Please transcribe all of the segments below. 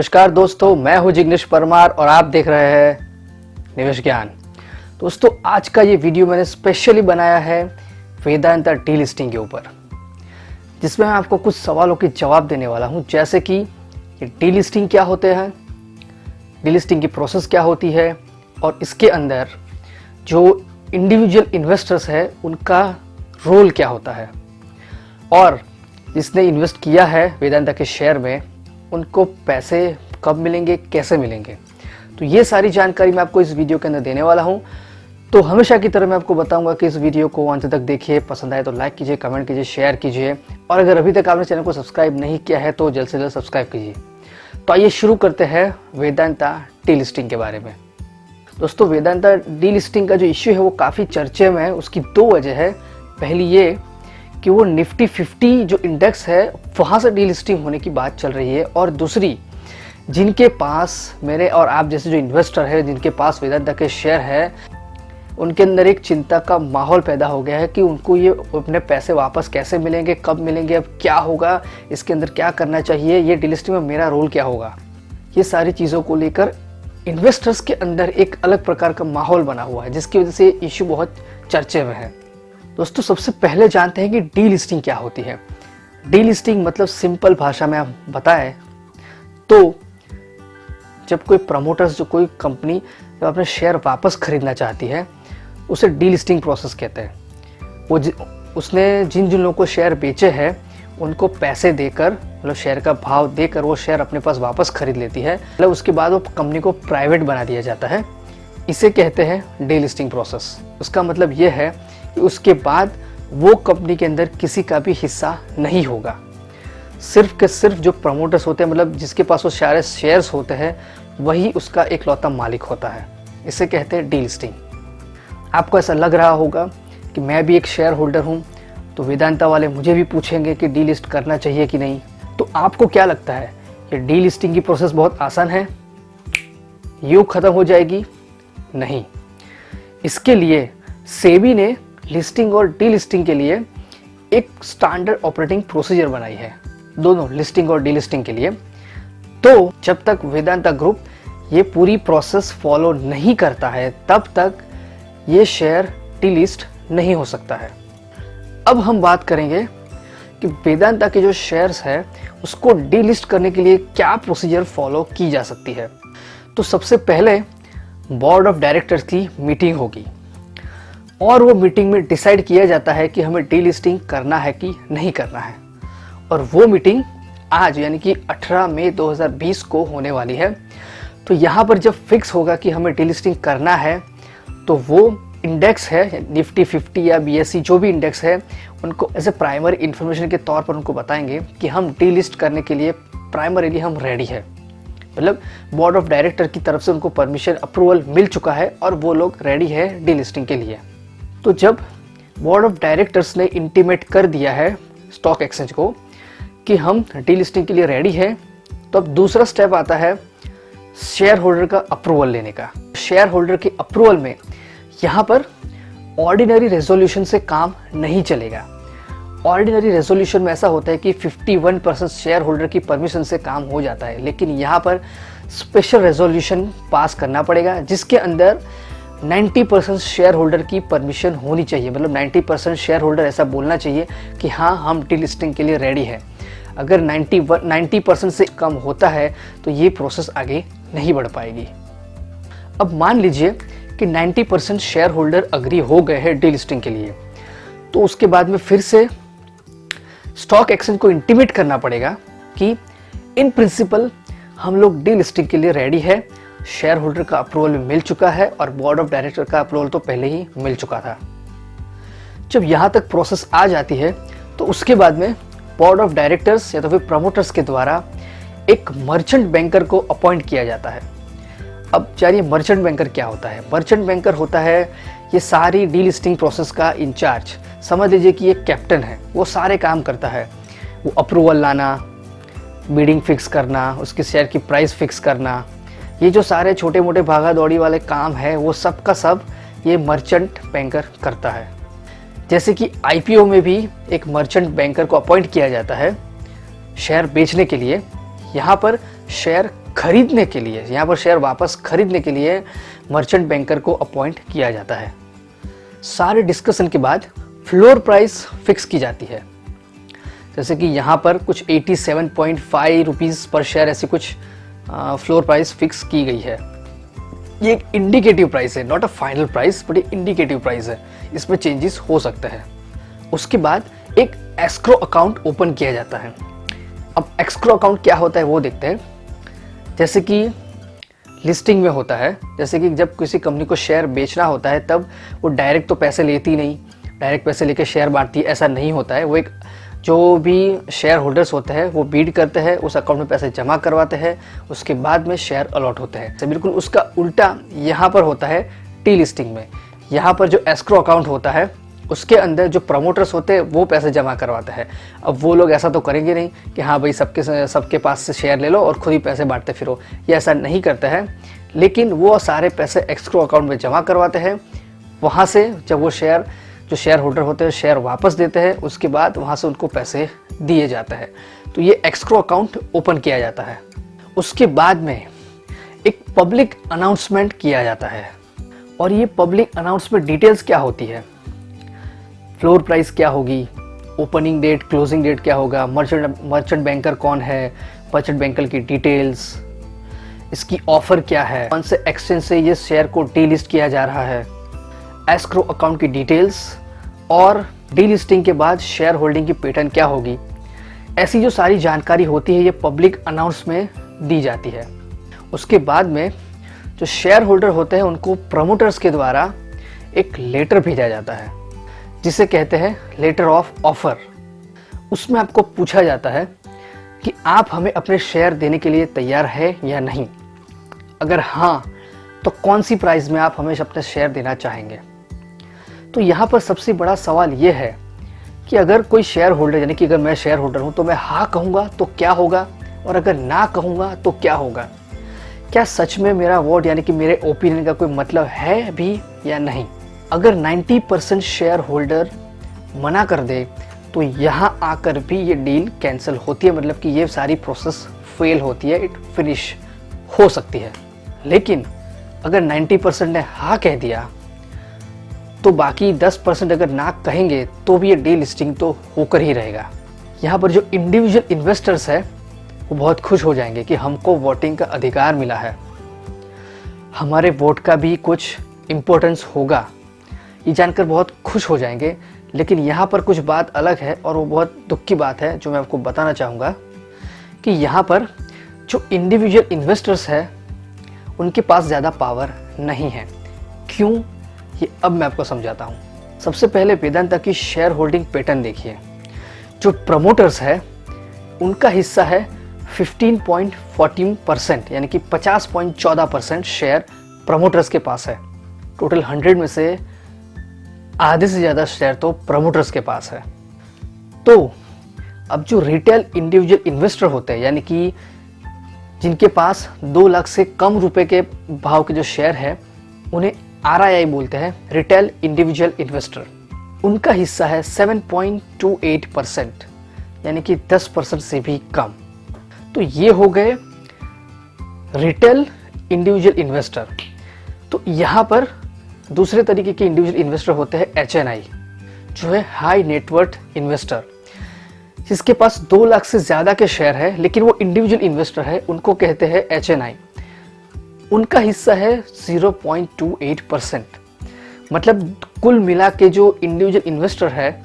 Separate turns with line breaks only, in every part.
नमस्कार दोस्तों, मैं हूं जिग्नेश परमार और आप देख रहे हैं निवेश ज्ञान। दोस्तों, आज का ये वीडियो मैंने स्पेशली बनाया है वेदांता डीलिस्टिंग के ऊपर, जिसमें मैं आपको कुछ सवालों के जवाब देने वाला हूं, जैसे कि ये डीलिस्टिंग क्या होते हैं, डीलिस्टिंग की प्रोसेस क्या होती है और इसके अंदर जो इंडिविजुअल इन्वेस्टर्स है उनका रोल क्या होता है, और जिसने इन्वेस्ट किया है वेदांता के शेयर में उनको पैसे कब मिलेंगे, कैसे मिलेंगे। तो ये सारी जानकारी मैं आपको इस वीडियो के अंदर देने वाला हूँ। तो हमेशा की तरह मैं आपको बताऊंगा कि इस वीडियो को अंत तक देखिए, पसंद आए तो लाइक कीजिए, कमेंट कीजिए, शेयर कीजिए, और अगर अभी तक आपने चैनल को सब्सक्राइब नहीं किया है तो जल्द से जल्द सब्सक्राइब कीजिए। तो आइए शुरू करते हैं वेदांता डीलिस्टिंग के बारे में। दोस्तों, वेदांता डीलिस्टिंग का जो इश्यू है वो काफ़ी चर्चे में है। उसकी दो वजह है। पहली ये कि वो निफ्टी 50 जो इंडेक्स है वहाँ से डीलिस्टिंग होने की बात चल रही है, और दूसरी, जिनके पास मेरे और आप जैसे जो इन्वेस्टर है, जिनके पास वेदांता के शेयर है, उनके अंदर एक चिंता का माहौल पैदा हो गया है कि उनको ये अपने पैसे वापस कैसे मिलेंगे, कब मिलेंगे, अब क्या होगा, इसके अंदर क्या करना चाहिए, ये डीलिस्टिंग में मेरा रोल क्या होगा। ये सारी चीज़ों को लेकर इन्वेस्टर्स के अंदर एक अलग प्रकार का माहौल बना हुआ है, जिसकी वजह से इशू बहुत चर्चे में है। दोस्तों, सबसे पहले जानते हैं कि डीलिस्टिंग क्या होती है। डीलिस्टिंग मतलब सिंपल भाषा में आप बताएं तो जब कोई प्रमोटर्स, जो कोई कंपनी जब अपने शेयर वापस खरीदना चाहती है, उसे डीलिस्टिंग प्रोसेस कहते हैं। उसने जिन जिन लोगों को शेयर बेचे हैं उनको पैसे देकर, मतलब शेयर का भाव देकर वो शेयर अपने पास वापस खरीद लेती है। मतलब उसके बाद वो कंपनी को प्राइवेट बना दिया जाता है। इसे कहते हैं डीलिस्टिंग प्रोसेस। उसका मतलब ये है कि उसके बाद वो कंपनी के अंदर किसी का भी हिस्सा नहीं होगा। सिर्फ के सिर्फ जो प्रमोटर्स होते हैं, मतलब जिसके पास वो शेयर्स होते हैं, वही उसका एक लौता मालिक होता है। इसे कहते हैं डीलिस्टिंग। आपको ऐसा लग रहा होगा कि मैं भी एक शेयर होल्डर हूँ, तो वेदांता वाले मुझे भी पूछेंगे कि डीलिस्ट करना चाहिए कि नहीं। तो आपको क्या लगता है, ये डीलिस्टिंग की प्रोसेस बहुत आसान है, यूँ ख़त्म हो जाएगी? नहीं। इसके लिए सेबी ने लिस्टिंग और डीलिस्टिंग के लिए एक स्टैंडर्ड ऑपरेटिंग प्रोसीजर बनाई है, दोनों लिस्टिंग और डीलिस्टिंग के लिए। तो जब तक वेदांता ग्रुप ये पूरी प्रोसेस फॉलो नहीं करता है, तब तक ये शेयर डीलिस्ट नहीं हो सकता है। अब हम बात करेंगे कि वेदांता के जो शेयर्स है उसको डीलिस्ट करने के लिए क्या प्रोसीजर फॉलो की जा सकती है। तो सबसे पहले बोर्ड ऑफ डायरेक्टर्स की मीटिंग होगी, और वो मीटिंग में डिसाइड किया जाता है कि हमें डीलिस्टिंग करना है कि नहीं करना है। और वो मीटिंग आज यानी कि 18 मई 2020 को होने वाली है। तो यहाँ पर जब फिक्स होगा कि हमें डीलिस्टिंग करना है, तो वो इंडेक्स है निफ्टी 50 या BSE जो भी इंडेक्स है, उनको एज ए प्राइमरी इन्फॉर्मेशन के तौर पर उनको बताएंगे कि हम डीलिस्ट करने के लिए प्राइमरीली हम रेडी है। मतलब बोर्ड ऑफ डायरेक्टर की तरफ से उनको परमिशन, अप्रूवल मिल चुका है और वो लोग रेडी है डीलिस्टिंग के लिए। तो जब बोर्ड ऑफ डायरेक्टर्स ने इंटीमेट कर दिया है स्टॉक एक्सचेंज को कि हम डीलिस्टिंग के लिए रेडी है, तो अब दूसरा स्टेप आता है शेयर होल्डर का अप्रूवल लेने का। शेयर होल्डर के अप्रूवल में यहाँ पर ऑर्डिनरी रेजोल्यूशन से काम नहीं चलेगा। ऑर्डिनरी रेजोल्यूशन में ऐसा होता है कि 51% शेयर होल्डर की परमिशन से काम हो जाता है, लेकिन यहाँ पर स्पेशल रेजोल्यूशन पास करना पड़ेगा, जिसके अंदर 90% शेयर होल्डर की परमिशन होनी चाहिए। मतलब 90% शेयर होल्डर ऐसा बोलना चाहिए कि हाँ, हम डीलिस्टिंग के लिए रेडी है। अगर 90% से कम होता है तो ये प्रोसेस आगे नहीं बढ़ पाएगी। अब मान लीजिए कि 90% शेयर होल्डर अग्री हो गए हैं डीलिस्टिंग के लिए, तो उसके बाद में फिर से स्टॉक एक्सचेंज को इंटीमेट करना पड़ेगा कि इन प्रिंसिपल हम लोग डीलिस्टिंग के लिए रेडी है। शेयर होल्डर का अप्रूवल भी मिल चुका है और बोर्ड ऑफ डायरेक्टर का अप्रूवल तो पहले ही मिल चुका था। जब यहाँ तक प्रोसेस आ जाती है तो उसके बाद में बोर्ड ऑफ डायरेक्टर्स या तो फिर प्रमोटर्स के द्वारा एक मर्चेंट बैंकर को अपॉइंट किया जाता है। अब जानिए मर्चेंट बैंकर क्या होता है। मर्चेंट बैंकर होता है ये सारी डीलिस्टिंग प्रोसेस का इंचार्ज। समझ लीजिए कि ये कैप्टन है, वो सारे काम करता है। वो अप्रूवल लाना, बिडिंग फिक्स करना, उसके शेयर की प्राइस फिक्स करना, ये जो सारे छोटे मोटे भागा दौड़ी वाले काम है वो सब का सब ये मर्चेंट बैंकर करता है। जैसे कि IPO में भी एक मर्चेंट बैंकर को अपॉइंट किया जाता है शेयर बेचने के लिए। यहाँ पर शेयर खरीदने के लिए, यहाँ पर शेयर वापस खरीदने के लिए मर्चेंट बैंकर को अपॉइंट किया जाता है। सारे डिस्कशन के बाद फ्लोर प्राइस फिक्स की जाती है। जैसे कि यहाँ पर कुछ 87.5 रुपीज़ पर शेयर ऐसी कुछ फ्लोर प्राइस फिक्स की गई है। ये एक इंडिकेटिव प्राइस है, not a final price, but ये इंडिकेटिव प्राइस है, इसमें चेंजेस हो सकते हैं। उसके बाद एक एस्क्रो अकाउंट ओपन किया जाता है। अब एस्क्रो अकाउंट क्या होता है वो देखते हैं। जैसे कि लिस्टिंग में होता है, जैसे कि जब किसी कंपनी को शेयर बेचना होता है तब वो डायरेक्ट तो पैसे लेती नहीं, डायरेक्ट पैसे लेके शेयर बांटती है, ऐसा नहीं होता है। वो एक जो भी शेयर होल्डर्स होते हैं वो बीड करते हैं, उस अकाउंट में पैसे जमा करवाते हैं, उसके बाद में शेयर अलॉट होते हैं। तो बिल्कुल उसका उल्टा यहाँ पर होता है टी लिस्टिंग में। यहाँ पर जो एस्क्रो अकाउंट होता है उसके अंदर जो प्रमोटर्स होते हैं वो पैसे जमा करवाते हैं। अब वो लोग ऐसा तो करेंगे नहीं कि हाँ भाई सबके पास से शेयर ले लो और खुद ही पैसे बांटते फिरो, ये ऐसा नहीं करते हैं। लेकिन वो सारे पैसे एस्क्रो अकाउंट में जमा करवाते हैं। वहाँ से जब वो जो शेयर होल्डर होते हैं शेयर वापस देते हैं, उसके बाद वहाँ से उनको पैसे दिए जाते हैं। तो ये एस्क्रो अकाउंट ओपन किया जाता है। उसके बाद में एक पब्लिक अनाउंसमेंट किया जाता है। और ये पब्लिक अनाउंसमेंट डिटेल्स क्या होती है, फ्लोर प्राइस क्या होगी, ओपनिंग डेट, क्लोजिंग डेट क्या होगा, मर्चेंट बैंकर कौन है, मर्चेंट बैंकर की डिटेल्स, इसकी ऑफर क्या है, कौन से एक्सचेंज से ये शेयर को डी लिस्ट किया जा रहा है, एस्क्रो अकाउंट की डिटेल्स और डी लिस्टिंग के बाद शेयर होल्डिंग की पैटर्न क्या होगी, ऐसी जो सारी जानकारी होती है ये पब्लिक अनाउंस में दी जाती है। उसके बाद में जो शेयर होल्डर होते हैं उनको प्रमोटर्स के द्वारा एक लेटर भेजा जाता है जिसे कहते हैं लेटर ऑफ ऑफर। उसमें आपको पूछा जाता है कि आप हमें अपने शेयर देने के लिए तैयार है या नहीं। अगर हाँ तो कौन सी प्राइस में आप हमें अपने शेयर देना चाहेंगे। तो यहाँ पर सबसे बड़ा सवाल ये है कि अगर कोई शेयर होल्डर, यानी कि अगर मैं शेयर होल्डर हूँ तो मैं हाँ कहूँगा तो क्या होगा, और अगर ना कहूँगा तो क्या होगा। क्या सच में मेरा वोट यानी कि मेरे ओपिनियन का कोई मतलब है भी या नहीं। अगर 90% शेयर होल्डर मना कर दे तो यहाँ आकर भी ये डील कैंसिल होती है, मतलब कि ये सारी प्रोसेस फेल होती है, इट फिनिश हो सकती है। लेकिन अगर 90% ने हाँ कह दिया तो बाकी 10% अगर ना कहेंगे तो भी ये डील लिस्टिंग तो होकर ही रहेगा। यहाँ पर जो इंडिविजुअल इन्वेस्टर्स है वो बहुत खुश हो जाएंगे कि हमको वोटिंग का अधिकार मिला है, हमारे वोट का भी कुछ इम्पोर्टेंस होगा, ये जानकर बहुत खुश हो जाएंगे। लेकिन यहाँ पर कुछ बात अलग है और वो बहुत दुख की बात है जो मैं आपको बताना चाहूँगा कि यहाँ पर जो इंडिविजुअल इन्वेस्टर्स है उनके पास ज़्यादा पावर नहीं है। क्यों, ये अब मैं आपको समझाता हूँ। सबसे पहले वेदांता की शेयर होल्डिंग पैटर्न देखिए। जो प्रमोटर्स है उनका हिस्सा है 15.14%, यानी कि 50.14% शेयर प्रमोटर्स के पास है। टोटल 100 में से आधे से ज़्यादा शेयर तो प्रमोटर्स के पास है। तो अब जो रिटेल इंडिविजुअल इन्वेस्टर होते हैं, यानी कि जिनके पास 2 लाख से कम रुपए के भाव के जो शेयर है उन्हें RII बोलते हैं, रिटेल इंडिविजुअल इन्वेस्टर। उनका हिस्सा है 7.28%, यानी कि 10% से भी कम। तो ये हो गए रिटेल इंडिविजुअल इन्वेस्टर। तो यहाँ पर दूसरे तरीके के इंडिविजुअल इन्वेस्टर होते हैं HNI, जो है हाई नेटवर्थ इन्वेस्टर, जिसके पास 2 लाख से ज़्यादा के शेयर है लेकिन वो इंडिविजुअल इन्वेस्टर है, उनको कहते हैं HNI। उनका हिस्सा है 0.28%। मतलब कुल मिला के जो इंडिविजुअल इन्वेस्टर है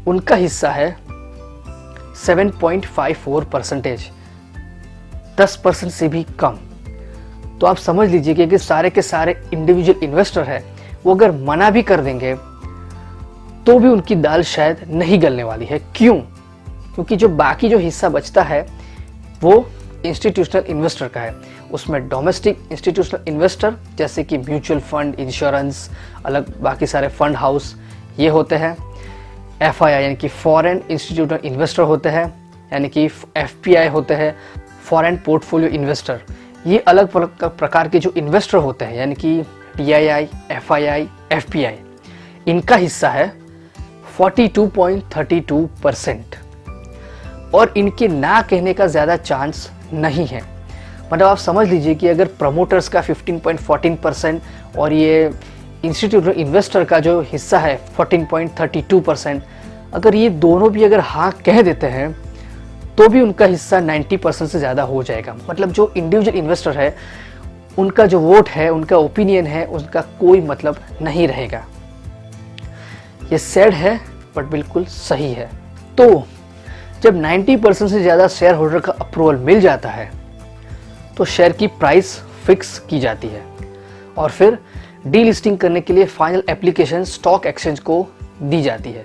उनका हिस्सा है 7.54%, 10% से भी कम। तो आप समझ लीजिए कि सारे के सारे इंडिविजुअल इन्वेस्टर है वो अगर मना भी कर देंगे तो भी उनकी दाल शायद नहीं गलने वाली है। क्यों? क्योंकि जो बाकी जो हिस्सा बचता है वो इंस्टीट्यूशनल इन्वेस्टर का है। उसमें डोमेस्टिक इंस्टीट्यूशनल इन्वेस्टर जैसे कि म्यूचुअल फंड, इंश्योरेंस, अलग बाकी सारे फंड हाउस ये होते हैं। FII यानी कि फॉरेन इंस्टीट्यूशनल इन्वेस्टर होते हैं, यानी कि FPI होते हैं, फॉरेन पोर्टफोलियो इन्वेस्टर। ये अलग प्रकार के जो इन्वेस्टर होते हैं, यानी कि DII, FII, FPI, इनका हिस्सा है 42.32% और इनके ना कहने का ज़्यादा चांस नहीं है। मतलब आप समझ लीजिए कि अगर प्रमोटर्स का 15.14% और ये इंस्टीट्यूशनल इन्वेस्टर का जो हिस्सा है 14.32%, अगर ये दोनों भी अगर हाँ कह देते हैं तो भी उनका हिस्सा 90% से ज़्यादा हो जाएगा। मतलब जो इंडिविजुअल इन्वेस्टर है उनका जो वोट है, उनका ओपिनियन है, उसका कोई मतलब नहीं रहेगा। ये सैड है बट बिल्कुल सही है। तो जब 90% से ज़्यादा शेयर होल्डर का अप्रूवल मिल जाता है तो शेयर की प्राइस फिक्स की जाती है और फिर डीलिस्टिंग करने के लिए फाइनल एप्लीकेशन स्टॉक एक्सचेंज को दी जाती है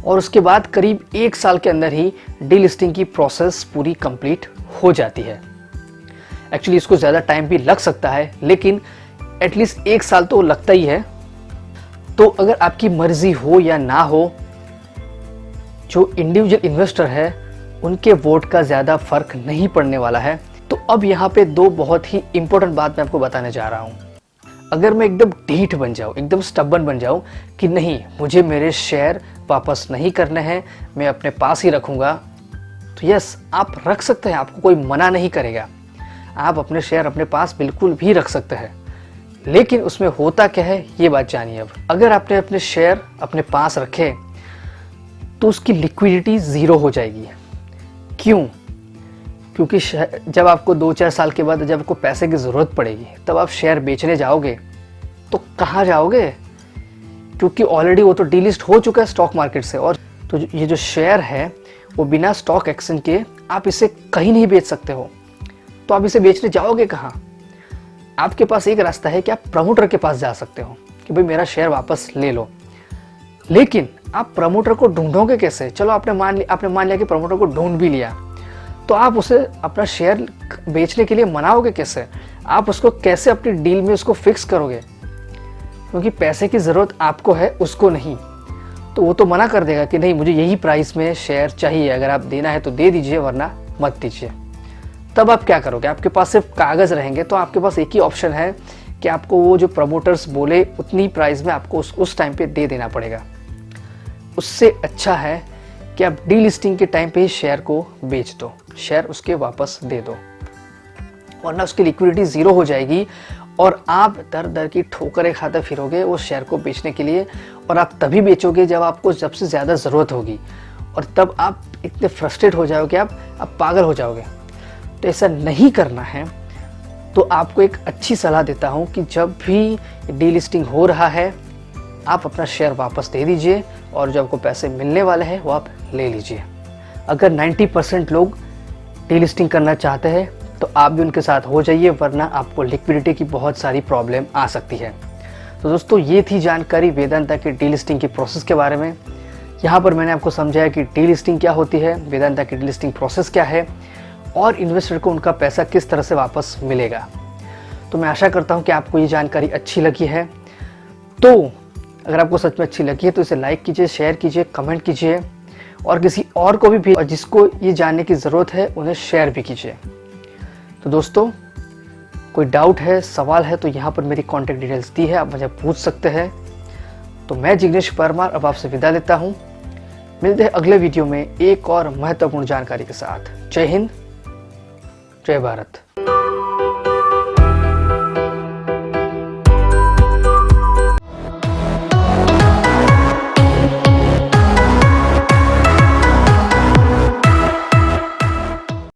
और उसके बाद करीब 1 साल के अंदर ही डीलिस्टिंग की प्रोसेस पूरी कंप्लीट हो जाती है। एक्चुअली इसको ज़्यादा टाइम भी लग सकता है, लेकिन एटलीस्ट 1 साल तो लगता ही है। तो अगर आपकी मर्जी हो या ना हो, जो इंडिविजुअल इन्वेस्टर है उनके वोट का ज़्यादा फर्क नहीं पड़ने वाला है। तो अब यहाँ पे 2 बहुत ही इंपॉर्टेंट बात मैं आपको बताने जा रहा हूँ। अगर मैं एकदम ढीठ बन जाऊँ, एकदम स्टबन बन जाऊँ कि नहीं मुझे मेरे शेयर वापस नहीं करने हैं, मैं अपने पास ही रखूँगा, तो यस आप रख सकते हैं, आपको कोई मना नहीं करेगा। आप अपने शेयर अपने पास बिल्कुल भी रख सकते हैं, लेकिन उसमें होता क्या है ये बात जानिए। अब अगर आपने अपने शेयर अपने पास रखे तो उसकी लिक्विडिटी ज़ीरो हो जाएगी। क्यों? क्योंकि जब आपको 2-4 साल के बाद जब आपको पैसे की ज़रूरत पड़ेगी तब आप शेयर बेचने जाओगे तो कहाँ जाओगे? क्योंकि ऑलरेडी वो तो डीलिस्ट हो चुका है स्टॉक मार्केट से। और तो ये जो शेयर है वो बिना स्टॉक एक्सचेंज के आप इसे कहीं नहीं बेच सकते हो। तो आप इसे बेचने जाओगे कहाँ? आपके पास एक रास्ता है कि आप प्रमोटर के पास जा सकते हो कि भाई मेरा शेयर वापस ले लो, लेकिन आप प्रमोटर को ढूंढोगे कैसे? चलो आपने मान लिया कि प्रमोटर को ढूंढ भी लिया, तो आप उसे अपना शेयर बेचने के लिए मनाओगे कैसे? आप उसको कैसे अपनी डील में उसको फिक्स करोगे? क्योंकि पैसे की ज़रूरत आपको है, उसको नहीं। तो वो तो मना कर देगा कि नहीं मुझे यही प्राइस में शेयर चाहिए, अगर आप देना है तो दे दीजिए वरना मत दीजिए। तब आप क्या करोगे? आपके पास सिर्फ कागज़ रहेंगे, तो आपके पास एक ही ऑप्शन है कि आपको वो जो प्रमोटर्स बोले उतनी प्राइस में आपको उस टाइम पे दे देना पड़ेगा। उससे अच्छा है कि आप डीलिस्टिंग के टाइम पे ही शेयर को बेच दो, शेयर उसके वापस दे दो, वरना उसकी लिक्विडिटी ज़ीरो हो जाएगी और आप दर दर की ठोकरें खाते फिरोगे उस शेयर को बेचने के लिए। और आप तभी बेचोगे जब आपको सबसे ज़्यादा ज़रूरत होगी, और तब आप इतने फ्रस्ट्रेट हो जाओगे, आप पागल हो जाओगे। तो ऐसा नहीं करना है। तो आपको एक अच्छी सलाह देता हूँ कि जब भी डीलिस्टिंग हो रहा है आप अपना शेयर वापस दे दीजिए और जो आपको पैसे मिलने वाले हैं वो आप ले लीजिए। अगर 90% लोग डीलिस्टिंग करना चाहते हैं तो आप भी उनके साथ हो जाइए, वरना आपको लिक्विडिटी की बहुत सारी प्रॉब्लम आ सकती है। तो दोस्तों ये थी जानकारी वेदांता की डीलिस्टिंग की प्रोसेस के बारे में। यहाँ पर मैंने आपको समझाया कि डीलिस्टिंग क्या होती है, वेदांता की डीलिस्टिंग प्रोसेस क्या है और इन्वेस्टर को उनका पैसा किस तरह से वापस मिलेगा। तो मैं आशा करता हूँ कि आपको ये जानकारी अच्छी लगी है। तो अगर आपको सच में अच्छी लगी है तो इसे लाइक कीजिए, शेयर कीजिए, कमेंट कीजिए और किसी और को भी और जिसको ये जानने की ज़रूरत है उन्हें शेयर भी कीजिए। तो दोस्तों कोई डाउट है, सवाल है तो यहाँ पर मेरी कॉन्टैक्ट डिटेल्स दी है, आप मुझे पूछ सकते हैं। तो मैं जिग्नेश परमार अब आपसे विदा लेता हूँ। मिलते हैं अगले वीडियो में एक और महत्वपूर्ण जानकारी के साथ। जय हिंद, जय भारत।